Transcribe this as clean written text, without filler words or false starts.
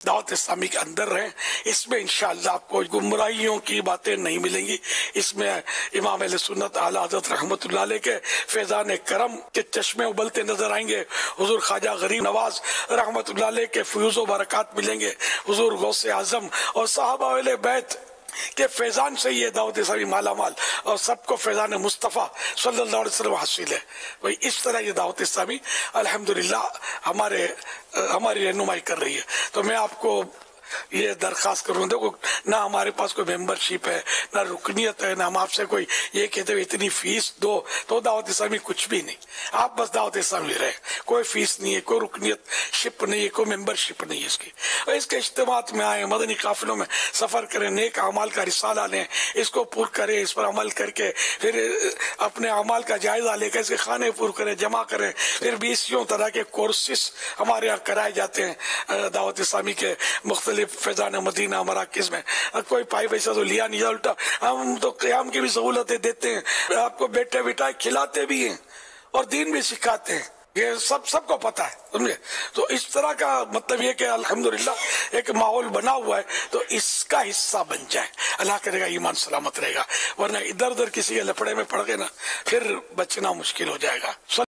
دعوت اسلامی کے اندر رہیں، اس میں انشاءاللہ آپ کو گمراہیوں کی باتیں نہیں ملیں گی۔ اس میں امام اہل سنت اعلی حضرت رحمت اللہ علیہ کے فیضان کرم کے چشمے ابلتے نظر آئیں گے، حضور خواجہ غریب نواز رحمت اللہ علیہ کے فیوز و برکات ملیں گے، حضور غوث اعظم اور صحابہ اہل بیت کہ فیضان سے یہ دعوت اسلامی مالا مال اور سب کو فیضان مصطفیٰ صلی اللہ علیہ وسلم حاصل ہے۔ وہی اس طرح یہ دعوت اسلامی الحمدللہ ہماری رہنمائی کر رہی ہے۔ تو میں آپ کو یہ درخواست کروں، دیکھو نہ ہمارے پاس کوئی ممبرشپ ہے، نہ رکنیت ہے، نہ ہم آپ سے کوئی یہ کہتے ہوئے اتنی فیس دو تو دعوت اسلامی کچھ بھی نہیں۔ آپ بس دعوت اسلامی رہے، کوئی فیس نہیں ہے، کوئی رکنیت شپ نہیں ہے، کوئی ممبرشپ نہیں ہے اس کی۔ اور اس کے اجتماعات میں آئیں، مدنی قافلوں میں سفر کریں، نیک اعمال کا رسالہ لیں، اس کو پر کریں، اس پر عمل کر کے پھر اپنے اعمال کا جائزہ لے کر اس کے کھانے پر کریں، جمع کریں۔ پھر 20 طرح کے کورسز ہمارے یہاں کرائے جاتے ہیں دعوت اسلامی کے مختلف فیضان مدینہ مراکز میں۔ کوئی پائی پیسہ تو لیا نہیں، الٹا ہم تو قیام کی بھی سہولتیں دیتے ہیں، آپ کو بیٹھے بٹھائے کھلاتے بھی ہیں اور دین بھی سکھاتے ہیں، یہ سب کو پتا ہے، سمجھے؟ تو اس طرح کا مطلب یہ کہ الحمدللہ ایک ماحول بنا ہوا ہے، تو اس کا حصہ بن جائے، اللہ کرے گا ایمان سلامت رہے گا، ورنہ ادھر ادھر کسی کے لپڑے میں پڑ گئے نا پھر بچنا مشکل ہو جائے گا۔